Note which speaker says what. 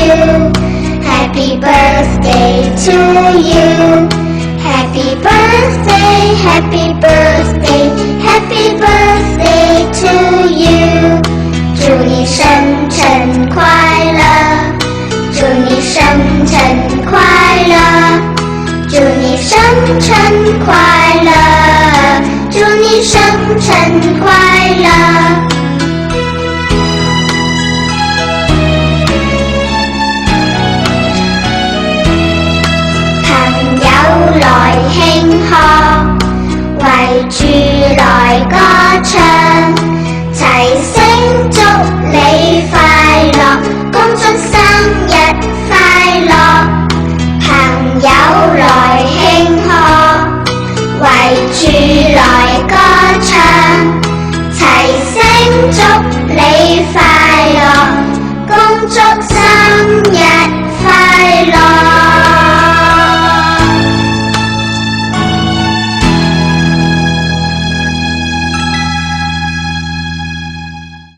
Speaker 1: you. Happy birthday to you. Happy birthday, happy birthday, happy birthday to you. 祝你生辰快乐，祝你生辰快乐，祝你生辰快乐，祝你生辰快乐。朋友來慶賀，圍住來歌唱，齊聲祝你快樂，恭祝生日快樂。朋友來慶賀，圍住來歌唱，齊聲祝你快樂，恭祝